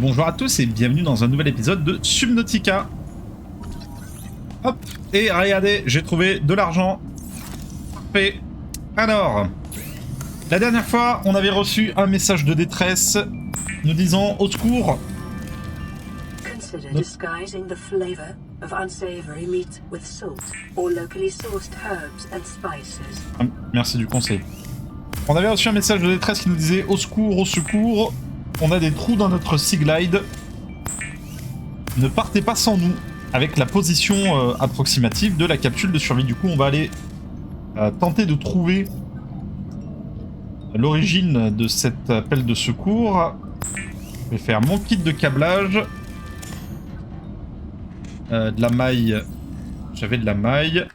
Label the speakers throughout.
Speaker 1: bonjour à tous et bienvenue dans un nouvel épisode de Subnautica. Hop, et regardez, j'ai trouvé de l'argent. Parfait. Alors, la dernière fois, on avait reçu un message de détresse nous disant au secours.
Speaker 2: Consider disguising the flavor of unsavory meat with salt or locally sourced herbs and spices.
Speaker 1: Ah, merci du conseil. On avait reçu un message de détresse qui nous disait au secours, on a des trous dans notre Sea Glide. Ne partez pas sans nous, avec la position approximative de la capsule de survie. Du coup, on va aller tenter de trouver l'origine de cet appel de secours. Je vais faire mon kit de câblage. De la maille. J'avais de la maille.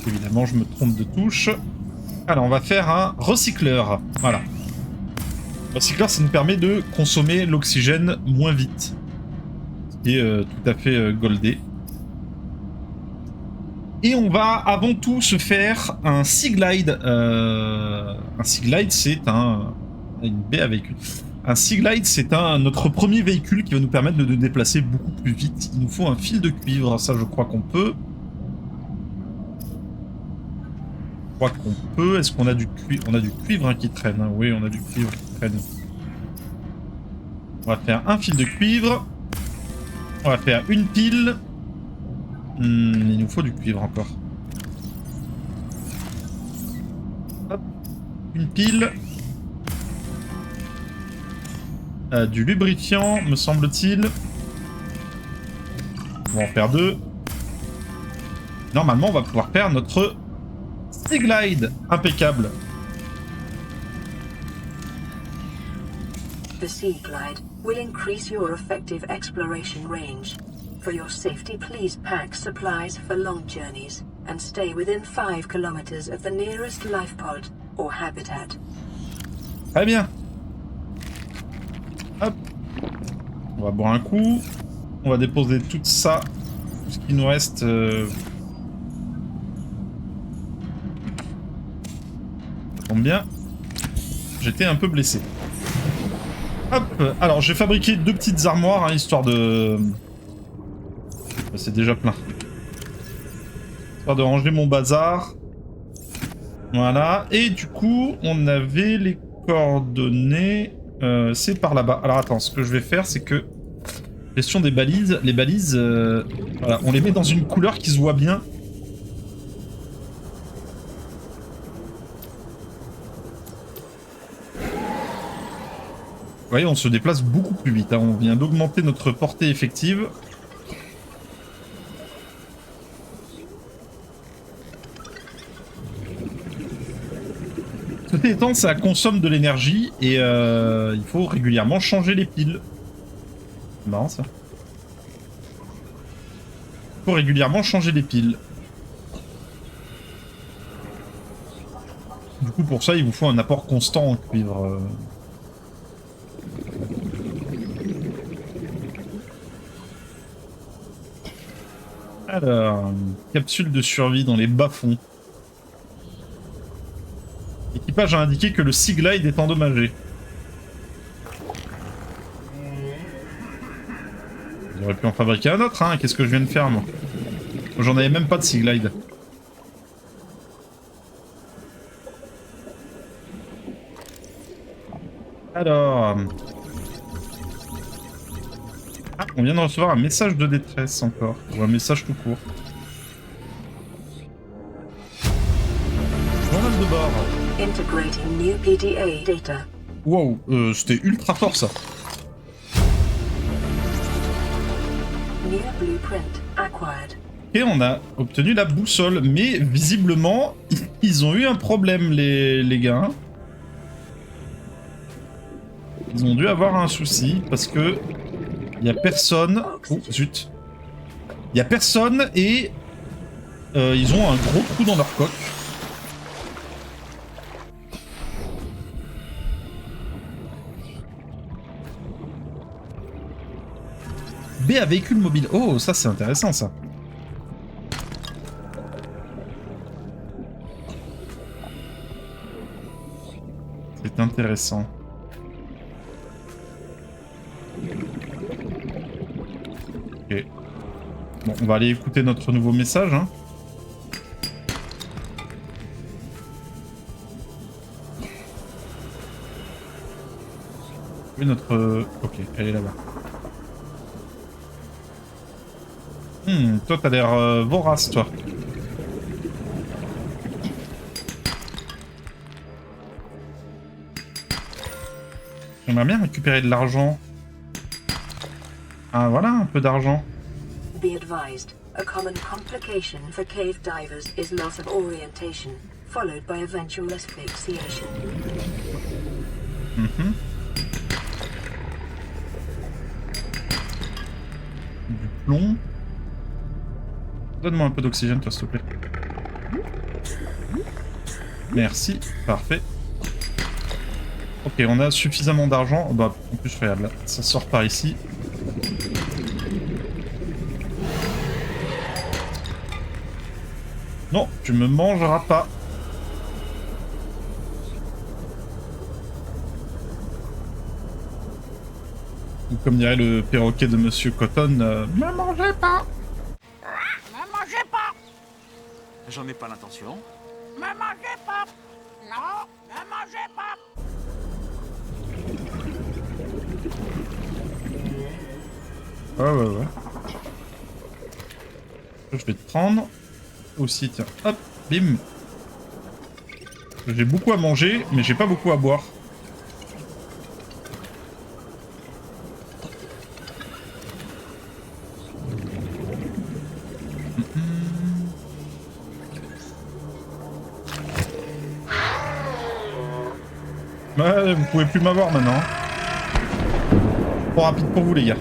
Speaker 1: Évidemment, je me trompe de touche. Alors, on va faire un recycleur. Voilà. Recycleur, ça nous permet de consommer l'oxygène moins vite. Ce qui est tout à fait goldé. Et on va avant tout se faire un Sea Glide. Un Sea Glide, c'est une baie à véhicule. Un Sea Glide, c'est notre premier véhicule qui va nous permettre de nous déplacer beaucoup plus vite. Il nous faut un fil de cuivre, ça je crois qu'on peut. Est-ce qu'on a du cuivre? On a du cuivre hein, qui traîne. Hein. Oui, on a du cuivre qui traîne. On va faire un fil de cuivre. On va faire une pile. Il nous faut du cuivre encore. Hop. Une pile. Du lubrifiant, me semble-t-il. On va en faire deux. Normalement, on va pouvoir faire notre Sea Glide. Impeccable.
Speaker 2: The Sea Glide will increase your effective exploration range. For your safety, please pack supplies for long journeys and stay within 5 kilometers of the nearest life pod or habitat.
Speaker 1: Très bien. Hop. On va boire un coup. On va déposer tout ça. Tout ce qui nous reste. Ça tombe bien. J'étais un peu blessé. Hop. Alors, j'ai fabriqué 2 petites armoires, hein, histoire de... C'est déjà plein. Histoire de ranger mon bazar. Voilà. Et du coup, on avait les coordonnées... c'est par là-bas. Alors attends, ce que je vais faire, c'est que... Question des balises. Les balises, voilà, on les met dans une couleur qui se voit bien. Vous voyez, on se déplace beaucoup plus vite. Hein. On vient d'augmenter notre portée effective. Ceci étant, ça consomme de l'énergie et il faut régulièrement changer les piles. C'est marrant ça. Il faut régulièrement changer les piles. Du coup, pour ça, il vous faut un apport constant en cuivre. Alors, capsule de survie dans les bas-fonds. L'équipage a indiqué que le Sea Glide est endommagé. J'aurais pu en fabriquer un autre, hein. Qu'est-ce que je viens de faire, moi? J'en avais même pas de Sea Glide. Alors... Ah, on vient de recevoir un message de détresse encore. Ou un message tout court. Journal de bord.
Speaker 2: Integrating new PDA data.
Speaker 1: Wow, c'était ultra fort ça.
Speaker 2: New blueprint acquired.
Speaker 1: Et on a obtenu la boussole, mais visiblement, ils ont eu un problème, les gars. Ils ont dû avoir un souci, parce que il y a personne... Oh, zut. Il y a personne, et ils ont un gros trou dans leur coque. B à véhicule mobile. Oh, ça c'est intéressant ça. C'est intéressant. Bon, on va aller écouter notre nouveau message. Hein. Oui, notre... Ok, elle est là-bas. Toi, t'as l'air vorace, toi. J'aimerais bien récupérer de l'argent. Ah, voilà, un peu d'argent.
Speaker 2: Be advised, a common complication for cave divers is loss of orientation, followed by eventual asphyxiation.
Speaker 1: Du plomb. Donne-moi un peu d'oxygène, toi, s'il te plaît. Merci, parfait. Ok, on a suffisamment d'argent. Bah, en plus, regarde là, ça sort par ici. Non, tu me mangeras pas. Ou comme dirait le perroquet de Monsieur Cotton, me mangez pas.
Speaker 3: Ne mangez pas!
Speaker 4: J'en ai pas l'intention.
Speaker 3: Ne mangez pas! Non, ne mangez pas!
Speaker 1: Ouais. Je vais te prendre. Aussi, tiens. Hop, bim. J'ai beaucoup à manger, mais j'ai pas beaucoup à boire. Ouais, vous pouvez plus m'avoir maintenant. Trop rapide pour vous, les gars.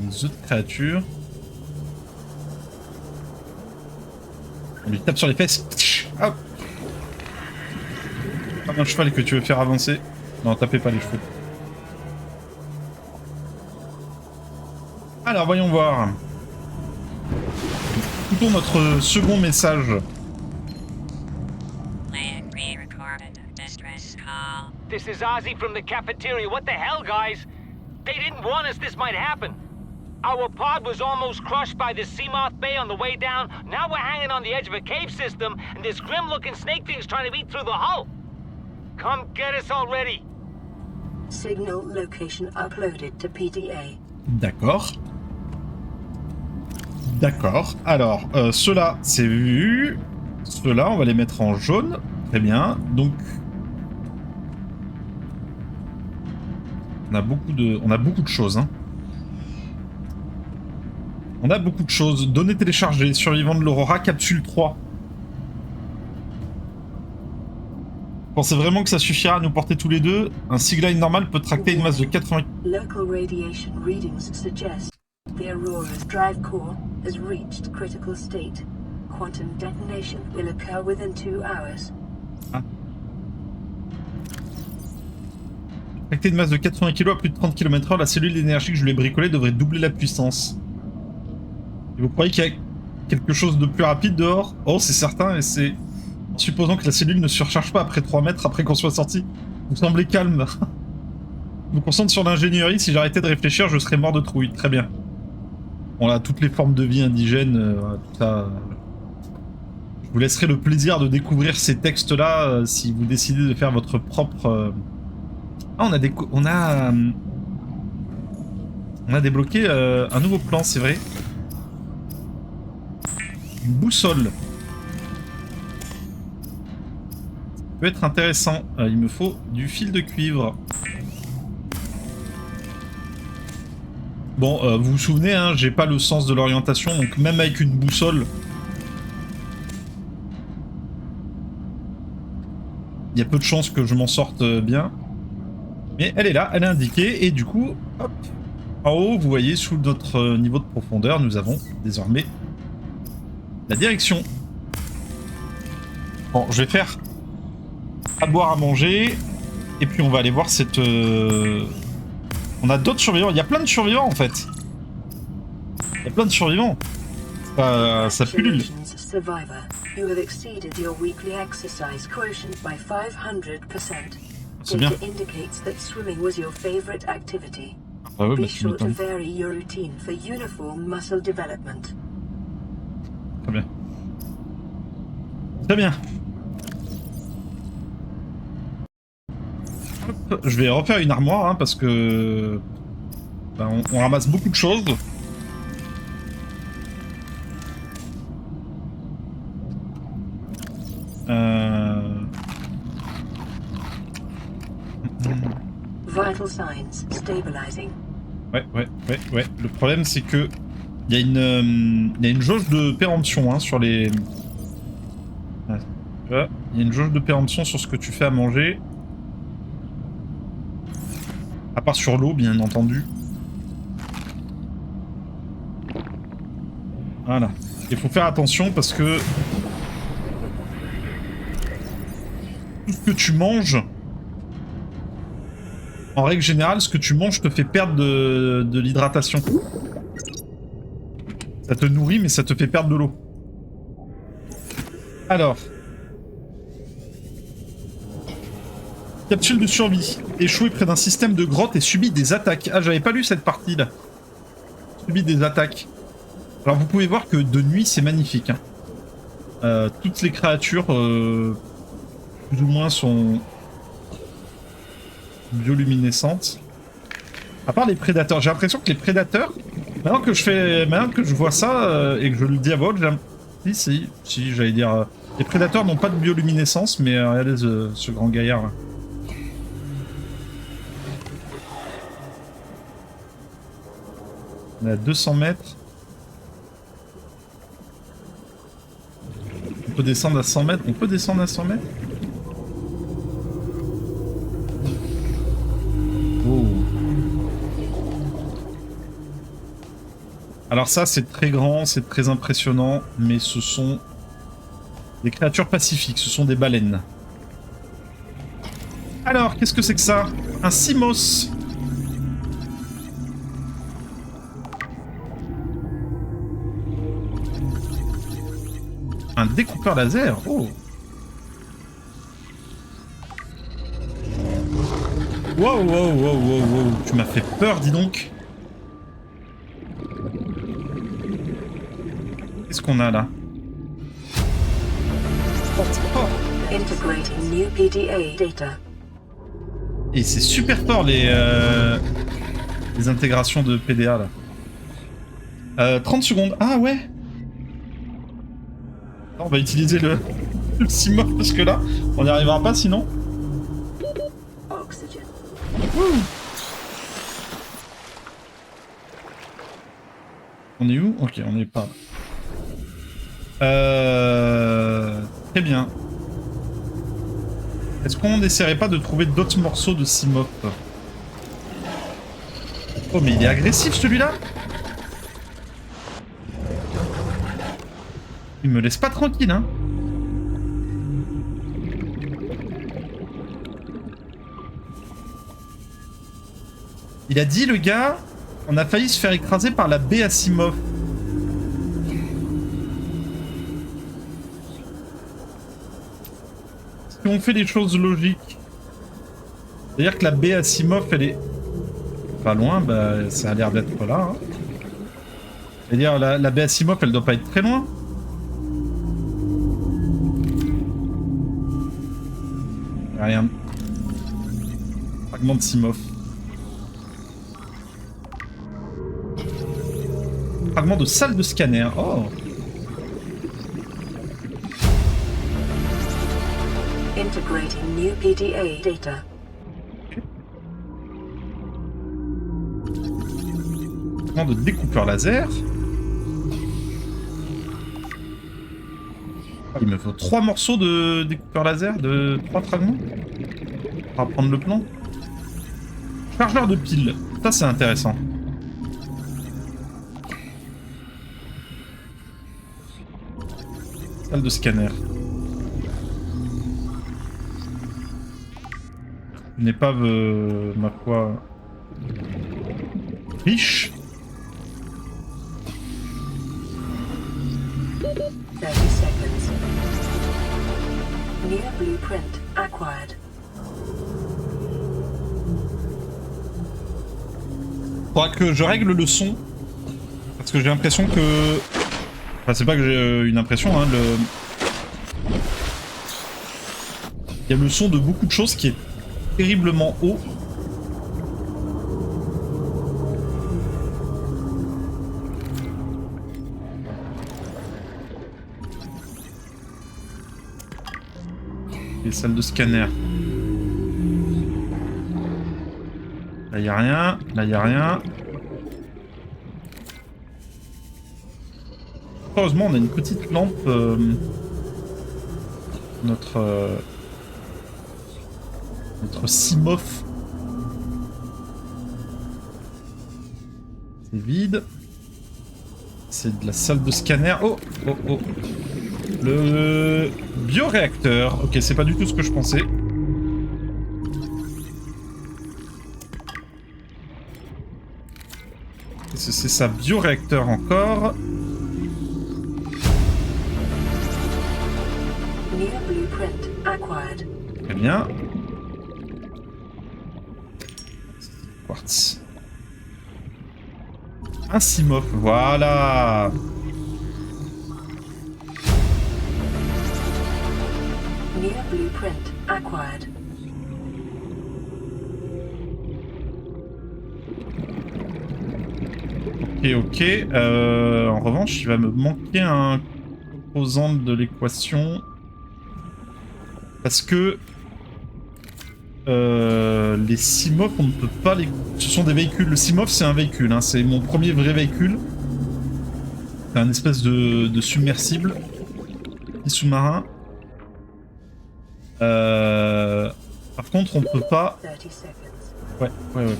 Speaker 1: Les autres créatures. On lui tape sur les fesses. Hop. Comme un cheval que tu veux faire avancer. Non, tapez pas les cheveux. Alors, voyons voir. Écoutons notre second message.
Speaker 5: This is Ozzy from the cafeteria. What the hell, guys? They didn't warn us this might happen. Our pod was almost crushed by the Seamoth Bay on the way down. Now we're hanging on the edge of a cave system, and this grim-looking snake thing's trying to eat through the hull. Come get us already.
Speaker 2: Signal location uploaded to PDA.
Speaker 1: D'accord. D'accord. Alors, ceux-là, c'est vu. Ceux-là, on va les mettre en jaune. Très bien. Donc... On a beaucoup de choses, hein. On a beaucoup de choses. Données téléchargées. Survivant de l'Aurora, capsule 3. Pensez vraiment que ça suffira à nous porter tous les deux? Un Seaglide normal peut tracter une masse de 80...
Speaker 2: Local radiation readings suggest the Aurora's drive core has reached critical state. Quantum detonation will occur within 2 hours.
Speaker 1: Ah. Tracter une masse de 80 kg à plus de 30 km/h, la cellule d'énergie que je lui ai bricolée devrait doubler la puissance. Et vous croyez qu'il y a quelque chose de plus rapide dehors? Oh, c'est certain, et c'est... En supposant que la cellule ne se recharge pas après 3 mètres après qu'on soit sorti. Vous semblez calme. Je me concentre sur l'ingénierie, si j'arrêtais de réfléchir, je serais mort de trouille. Très bien. On a toutes les formes de vie indigènes, tout ça. Je vous laisserai le plaisir de découvrir ces textes-là si vous décidez de faire votre propre... Ah, on a débloqué un nouveau plan, c'est vrai. Une boussole. Ça peut être intéressant. Il me faut du fil de cuivre. Bon, vous vous souvenez, hein, j'ai pas le sens de l'orientation, donc même avec une boussole... Il y a peu de chances que je m'en sorte bien. Mais elle est là, elle est indiquée, et du coup, hop, en haut, vous voyez, sous notre niveau de profondeur, nous avons désormais la direction. Bon, je vais faire à boire, à manger, et puis on va aller voir cette... On a d'autres survivants, il y a plein de survivants en fait. Il y a plein de survivants. C'est Ça pullule.
Speaker 2: Congratulations, survivor. You have exceeded your weekly exercise quotient by 500%.
Speaker 1: C'est bien.
Speaker 2: Data indicates that swimming was your favorite activity.
Speaker 1: Ah ouais,
Speaker 2: Be
Speaker 1: bah, tu
Speaker 2: sure to
Speaker 1: m'étonnes.
Speaker 2: vary your routine for uniform muscle development.
Speaker 1: Très bien. Très bien. Hop, je vais refaire une armoire hein, parce que ben, on ramasse beaucoup de choses.
Speaker 2: Vital signs stabilizing.
Speaker 1: Ouais. Le problème c'est que il y a une jauge de péremption hein, sur les. Ah, tu vois, il y a une jauge de péremption sur ce que tu fais à manger. À part sur l'eau, bien entendu. Voilà. Il faut faire attention parce que tout ce que tu manges, en règle générale, ce que tu manges te fait perdre de l'hydratation. Ça te nourrit, mais ça te fait perdre de l'eau. Alors. Capsule de survie. Échoué près d'un système de grotte et subit des attaques. Ah, j'avais pas lu cette partie-là. Subit des attaques. Alors, vous pouvez voir que de nuit, c'est magnifique. Hein. Toutes les créatures, plus ou moins, sont bioluminescentes. À part les prédateurs. J'ai l'impression que les prédateurs, maintenant que je vois ça et que je le diabole, si, j'allais dire, les prédateurs n'ont pas de bioluminescence, mais regardez ce grand gaillard là. On est à 200 mètres. On peut descendre à 100 mètres. On peut descendre à 100 mètres. Oh. Alors ça, c'est très grand, c'est très impressionnant, mais ce sont des créatures pacifiques, ce sont des baleines. Alors, qu'est-ce que c'est que ça? Un Simos. Un découpeur laser. Oh. Wow. Tu m'as fait peur, dis donc. Qu'est-ce qu'on a là?
Speaker 2: Integrating new PDA data.
Speaker 1: Et c'est super fort les intégrations de PDA là. 30 secondes. Ah ouais. On va utiliser le Simos parce que là, on n'y arrivera pas sinon.
Speaker 2: Oxygen.
Speaker 1: On est où? Ok, on n'est pas. Très bien. Est-ce qu'on n'essaierait pas de trouver d'autres morceaux de Simos? Oh mais il est agressif celui-là. Il me laisse pas tranquille, hein. Il a dit, le gars, on a failli se faire écraser par la baie Asimov. Si on fait les choses logiques, c'est-à-dire que la baie Asimov, elle est pas loin, bah ça a l'air d'être là. Hein. C'est-à-dire la baie Asimov, elle doit pas être très loin. Rien. Fragment de Simov. Fragment de salle de scanner. Oh.
Speaker 2: Integrating new PDA data.
Speaker 1: Fragment de découpeur laser. Il me faut 3 morceaux de découpeur laser, de 3 fragments. On va prendre le plan. Chargeur de piles. Ça, c'est intéressant. Salle de scanner. Une épave, ma foi, riche.
Speaker 2: Near blueprint acquired.
Speaker 1: Faudra que je règle le son. Parce que j'ai l'impression que... Enfin, c'est pas que j'ai une impression, hein, il y a le son de beaucoup de choses qui est terriblement haut. Les salles de scanner. Là, y a rien. Là, y a rien. Heureusement, on a une petite lampe. Notre Simof. C'est vide. C'est de la salle de scanner. Oh, oh, oh. Le bioréacteur. Ok, c'est pas du tout ce que je pensais. C'est ça, bioréacteur encore.
Speaker 2: Near blueprint acquired.
Speaker 1: Très bien. Quartz. Un Simof, voilà.
Speaker 2: Near blueprint acquired.
Speaker 1: Ok. En revanche, il va me manquer un composant de l'équation. Parce que les Simof, on ne peut pas les... Ce sont des véhicules. Le Simof, c'est un véhicule. Hein. C'est mon premier vrai véhicule. C'est un espèce de submersible. Petit sous-marin. Par contre, on peut pas...
Speaker 2: 30 seconds.
Speaker 1: Ouais,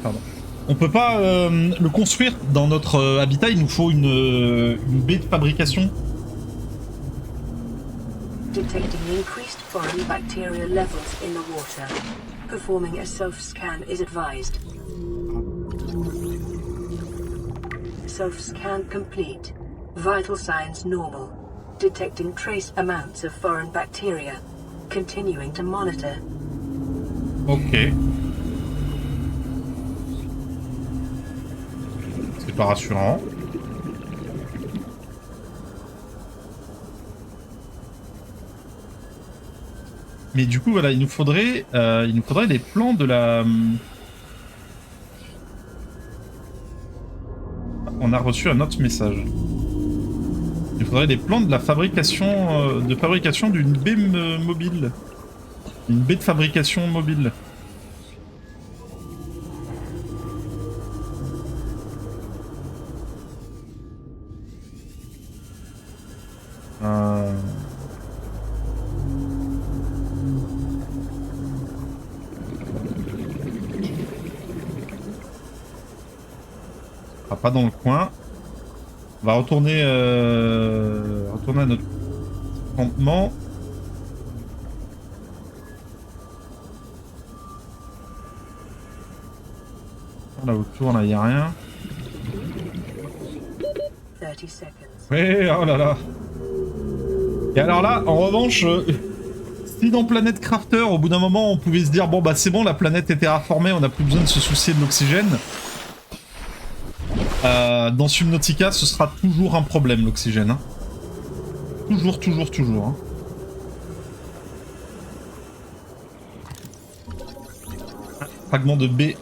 Speaker 1: pardon. On peut pas le construire dans notre habitat, il nous faut une baie de fabrication.
Speaker 2: Detecting increased foreign bacteria levels in the water. Performing a self-scan is advised. Self-scan complete. Vital signs normal. Detecting trace amounts of foreign bacteria. Continuing to monitor.
Speaker 1: Ok. C'est pas rassurant. Mais du coup, voilà, il nous faudrait les plans de la... On a reçu un autre message. Il faudrait des plans de la fabrication, d'une baie mobile. Une baie de fabrication mobile. Pas dans le coin. On va retourner, retourner à notre campement. Là autour, là, il n'y a rien.
Speaker 2: 30 seconds.
Speaker 1: Ouais, oh là là. Et alors là, en revanche, si dans Planète Crafter, au bout d'un moment, on pouvait se dire, bon bah c'est bon, la planète est terraformée, on n'a plus besoin de se soucier de l'oxygène. Dans Subnautica, ce sera toujours un problème, l'oxygène. Hein. Toujours. Hein. Fragment de baie.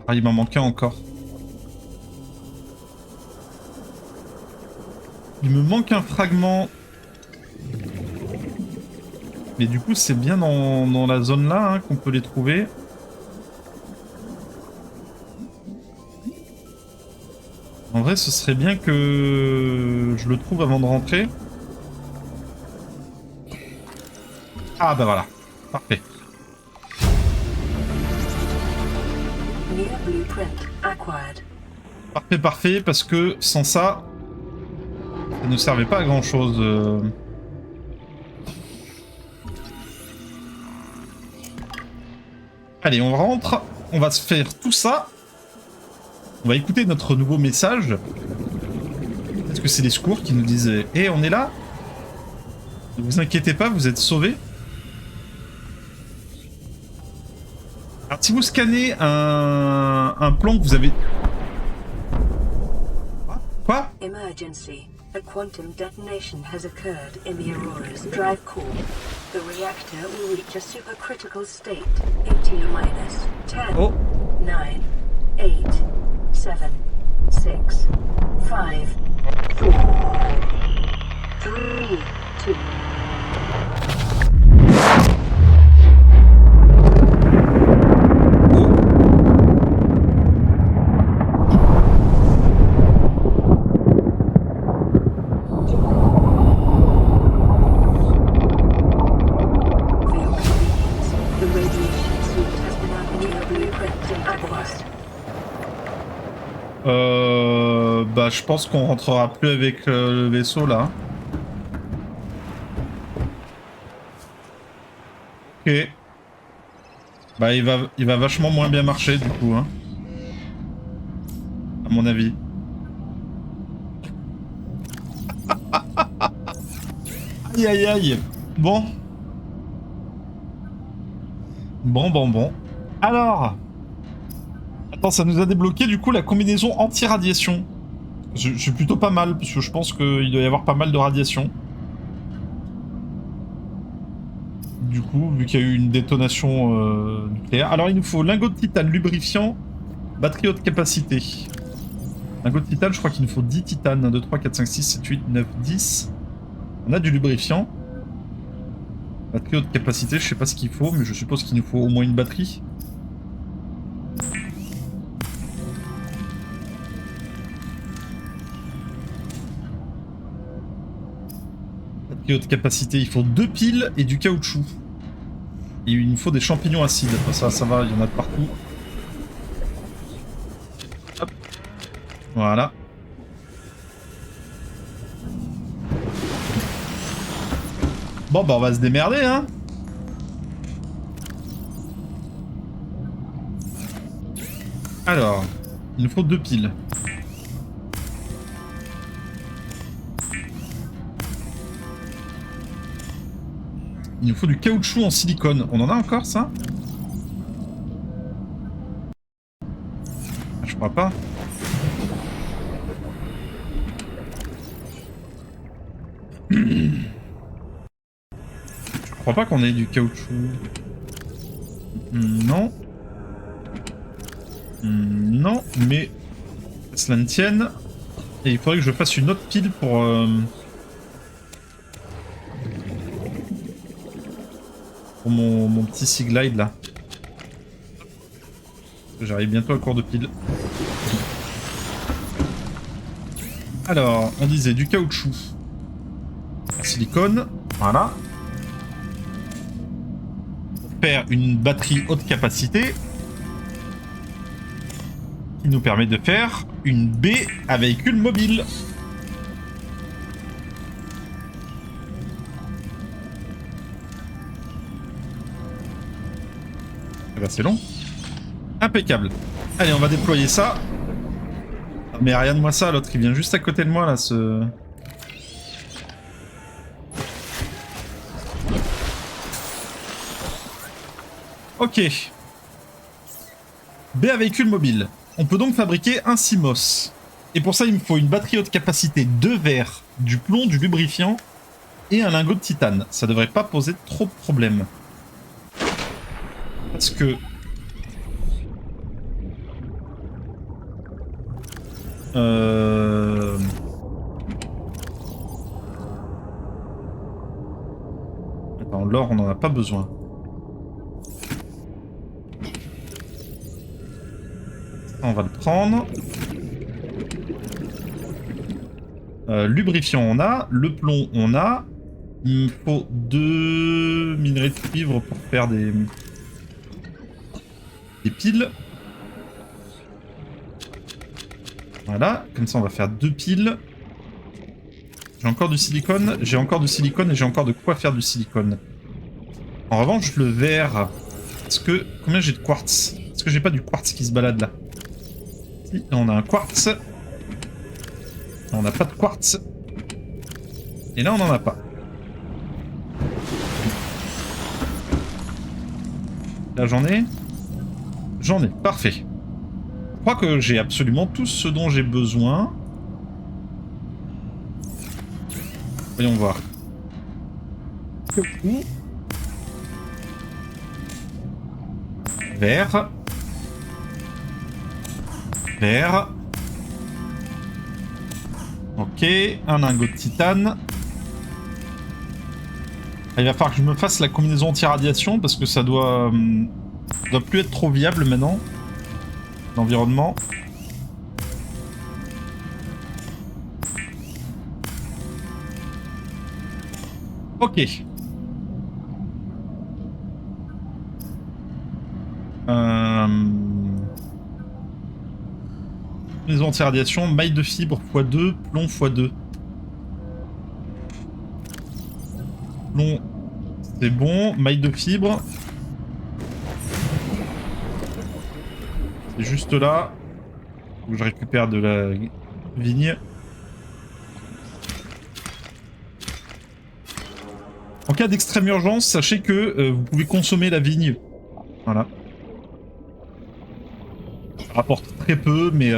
Speaker 1: Ah, il m'en manquait encore. Il me manque un fragment. Mais du coup, c'est bien dans la zone là hein, qu'on peut les trouver. En vrai, ce serait bien que je le trouve avant de rentrer. Ah bah voilà, parfait. Parfait, parce que sans ça, ça ne servait pas à grand chose. Allez, on rentre, on va se faire tout ça. On va écouter notre nouveau message. Est-ce que c'est les secours qui nous disent « Eh, on est là ? Ne vous inquiétez pas, vous êtes sauvés. » Alors, si vous scannez un plan que vous avez... Quoi?
Speaker 2: Emergency. A quantum detonation has occurred in the Aurora's drive core. The reactor will reach a supercritical state in T-minus 10,
Speaker 1: Oh.
Speaker 2: 9, 8, 7, 6, 5, 4, 3, 2. For your convenience, the radiation suit has been unreadably equipped in Aquast.
Speaker 1: Bah, je pense qu'on rentrera plus avec le vaisseau là. Ok. Bah, il va vachement moins bien marcher du coup, hein. À mon avis. Aïe aïe aïe. Bon. Bon. Alors. Attends, ça nous a débloqué du coup la combinaison anti-radiation. Je suis plutôt pas mal, parce que je pense qu'il doit y avoir pas mal de radiation. Du coup, vu qu'il y a eu une détonation nucléaire. Alors il nous faut lingot de titane lubrifiant, batterie haute capacité. Lingot de titane, je crois qu'il nous faut 10 titanes. 1, 2, 3, 4, 5, 6, 7, 8, 9, 10. On a du lubrifiant. Batterie haute capacité, je sais pas ce qu'il faut, mais je suppose qu'il nous faut au moins une batterie. Batterie haute capacité, il faut 2 piles et du caoutchouc. Et il nous faut des champignons acides. Ça va, il y en a de partout. Hop. Voilà. Bon, bah on va se démerder, hein. Alors, il nous faut 2 piles. Il nous faut du caoutchouc en silicone. On en a encore, ça? Je crois pas. Je crois pas qu'on ait du caoutchouc. Non. Non, mais cela ne tienne. Et il faudrait que je fasse une autre pile pour mon petit Sea Glide là. J'arrive bientôt à court de pile. Alors, on disait du caoutchouc. Silicone, voilà. Pour faire une batterie haute capacité. Qui nous permet de faire une baie à véhicule mobile. Eh ben, c'est long. Impeccable. Allez, on va déployer ça. Mais rien de moi ça, l'autre il vient juste à côté de moi là, ce... Ok. B à véhicule mobile. On peut donc fabriquer un CMOS. Et pour ça, il me faut une batterie haute capacité, 2 verres, du plomb, du lubrifiant et un lingot de titane. Ça devrait pas poser trop de problèmes. Parce que... Attends, l'or, on n'en a pas besoin. On va le prendre. Lubrifiant, on a. Le plomb, on a. Il me faut 2 minerais de cuivre pour faire des piles. Voilà, comme ça on va faire 2 piles. J'ai encore du silicone, j'ai encore du silicone et j'ai encore de quoi faire du silicone. En revanche, le verre... Est-ce que... Combien j'ai de quartz? Est-ce que j'ai pas du quartz qui se balade là? Si, on a un quartz. On n'a pas de quartz. Et là, on n'en a pas. Là, j'en ai. J'en ai, parfait. Je crois que j'ai absolument tout ce dont j'ai besoin. Voyons voir. Vert. Vert. Ok, un lingot de titane. Il va falloir que je me fasse la combinaison anti-radiation parce que ça doit plus être trop viable maintenant. L'environnement. Ok. Combinaison anti-radiation, maille de fibre x2, plomb x2. Plomb, c'est bon. Maille de fibre. C'est juste là. Faut que je récupère de la vigne. En cas d'extrême urgence, sachez que vous pouvez consommer la vigne. Voilà. Ça rapporte très peu, mais ça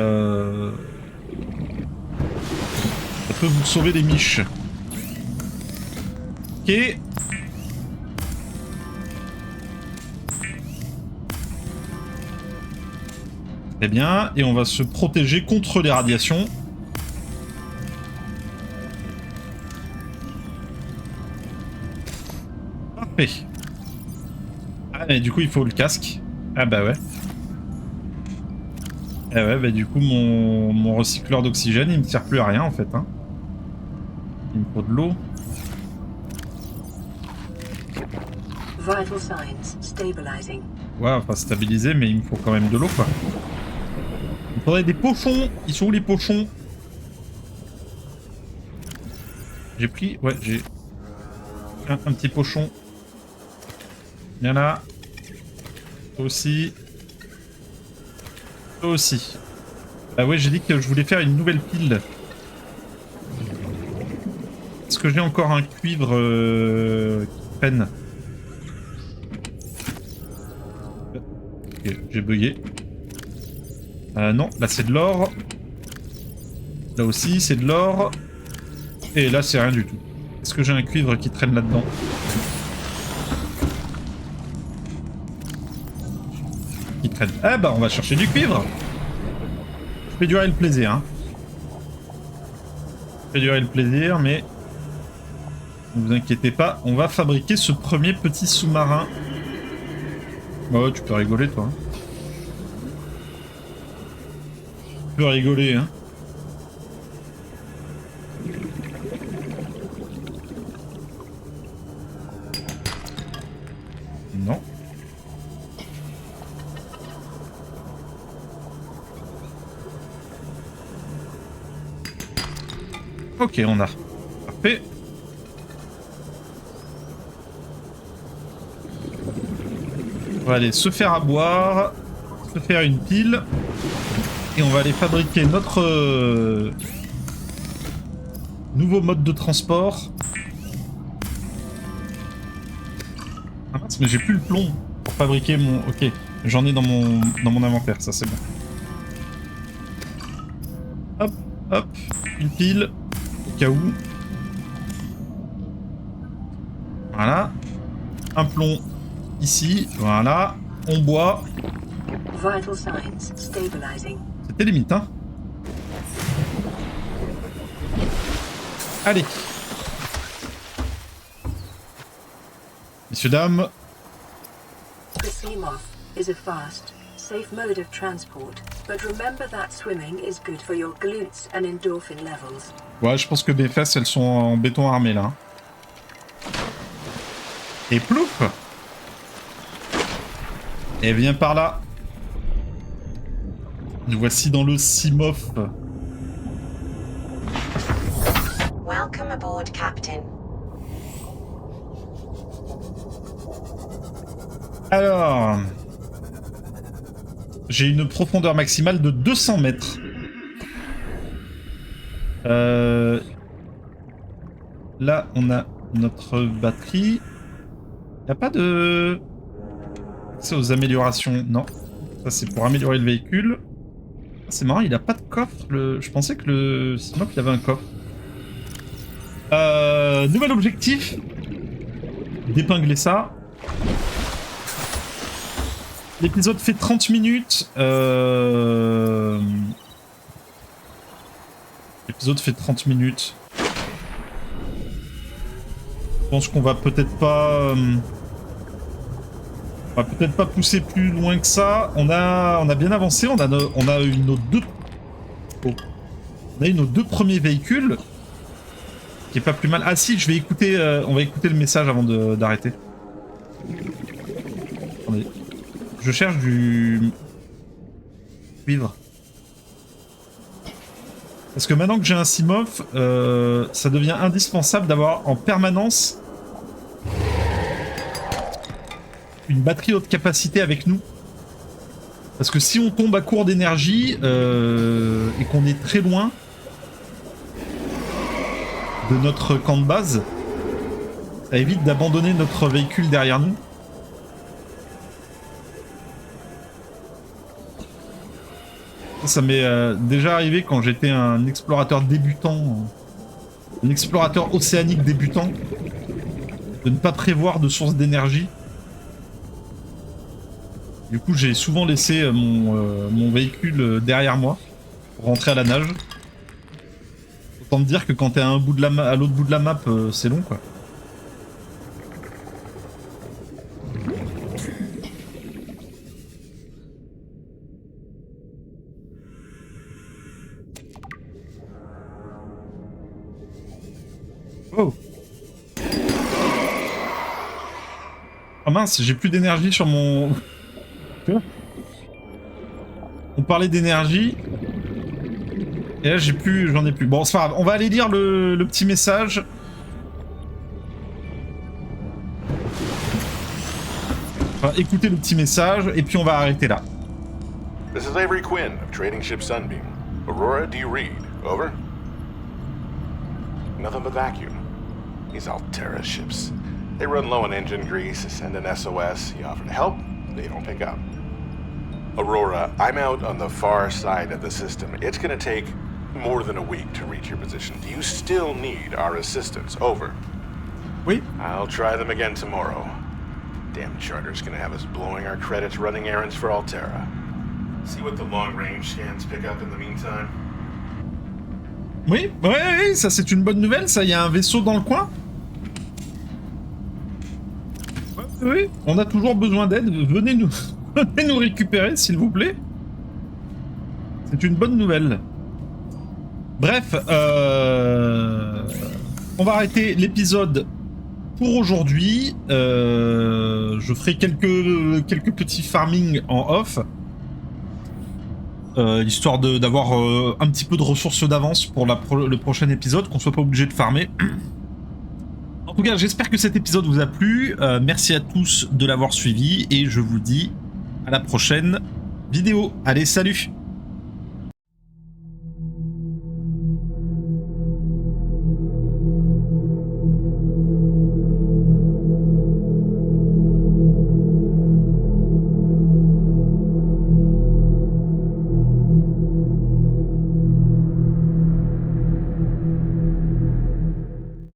Speaker 1: peut vous sauver les miches. Ok. Très bien, et on va se protéger contre les radiations. Parfait. Ah, mais du coup, il faut le casque. Ah bah ouais. Ah ouais, bah du coup, mon recycleur d'oxygène, il me sert plus à rien, en fait. Hein. Il me faut de l'eau.
Speaker 2: Vital signs stabilizing.
Speaker 1: Ouais, enfin stabiliser, mais il me faut quand même de l'eau, quoi. Il me faudrait des pochons. Ils sont où les pochons? J'ai pris... Ouais, j'ai... Un petit pochon. Viens là. Toi aussi. Toi aussi. Bah ouais, j'ai dit que je voulais faire une nouvelle pile. Est-ce que j'ai encore un cuivre qui traîne? Ok, j'ai bugué. Non, là c'est de l'or. Là aussi c'est de l'or. Et là c'est rien du tout. Est-ce que j'ai un cuivre qui traîne là-dedans? Qui traîne. Ah bah on va chercher du cuivre. Je fais durer le plaisir. Hein. Je fais durer le plaisir, mais... Ne vous inquiétez pas, on va fabriquer ce premier petit sous-marin. Oh, tu peux rigoler toi. Hein. Tu peux rigoler, hein. Non. Ok, on a. Parfait. On va aller se faire à boire, se faire une pile, et on va aller fabriquer notre nouveau mode de transport. Ah mince, mais j'ai plus le plomb pour fabriquer mon... Ok, j'en ai dans mon inventaire, ça c'est bon. Hop, hop, une pile, au cas où. Voilà. Un plomb ici, voilà. On boit.
Speaker 2: Vital signs stabilizing.
Speaker 1: C'était limite, hein. Allez. Messieurs, dames.
Speaker 2: The Seamoth is a fast, safe mode of transport, but remember that swimming is good for your glutes and endorphin levels.
Speaker 1: Ouais, je pense que mes fesses, elles sont en béton armé, là. Et plouf! Et viens par là. Nous voici dans le Seamoth.
Speaker 6: Welcome aboard, Captain.
Speaker 1: Alors... J'ai une profondeur maximale de 200 mètres. Là, on a notre batterie. Y a pas de... C'est aux améliorations, non. Ça, c'est pour améliorer le véhicule. C'est marrant, il a pas de coffre. Je pensais que le Simop, il avait un coffre. Nouvel objectif. D'épingler ça. L'épisode fait 30 minutes. L'épisode fait 30 minutes. Je pense qu'on va peut-être pas... On va peut-être pas pousser plus loin que ça. On a bien avancé. On a eu nos deux... Oh. On a eu nos deux premiers véhicules. Qui est pas plus mal. Ah si, je vais écouter... on va écouter le message avant d'arrêter. Attendez. Je cherche du... cuivre. Parce que maintenant que j'ai un Simov, ça devient indispensable d'avoir en permanence une batterie haute capacité avec nous. Parce que si on tombe à court d'énergie et qu'on est très loin de notre camp de base, ça évite d'abandonner notre véhicule derrière nous. Ça m'est déjà arrivé quand j'étais un explorateur débutant, un explorateur océanique débutant, de ne pas prévoir de source d'énergie. Du coup, j'ai souvent laissé mon véhicule derrière moi pour rentrer à la nage. Autant te dire que quand t'es à l'autre bout de la map, c'est long quoi. Oh. Ah mince, j'ai plus d'énergie sur mon... On parlait d'énergie. Et là j'en ai plus. Bon, c'est pas grave, on va aller lire le petit message. Enfin, écoutez le petit message et puis on va arrêter là.
Speaker 7: This is Avery Quinn of Trading Ship Sunbeam. Aurora D. Reed, over. Nothing but vacuum. These Alterra ships. They run low on engine grease, send an SOS, you offer to help, they don't pick up. Aurora, I'm out on the far side of the system. It's gonna take more than a week to reach your position. Do you still need our assistance? Over.
Speaker 1: Oui.
Speaker 7: I'll try them again tomorrow. Damn charter's gonna have us blowing our credits running errands for Alterra. See what the long-range scans pick up in the meantime?
Speaker 1: Oui, oui, ça c'est une bonne nouvelle, ça, il y a un vaisseau dans le coin. Oui, on a toujours besoin d'aide, venez nous récupérer s'il vous plaît. C'est une bonne nouvelle. Bref, on va arrêter l'épisode pour aujourd'hui. Je ferai quelques petits farming en off. Histoire d'avoir un petit peu de ressources d'avance pour le prochain épisode, qu'on soit pas obligé de farmer. En tout cas, j'espère que cet épisode vous a plu. Merci à tous de l'avoir suivi et je vous dis à la prochaine vidéo. Allez, salut!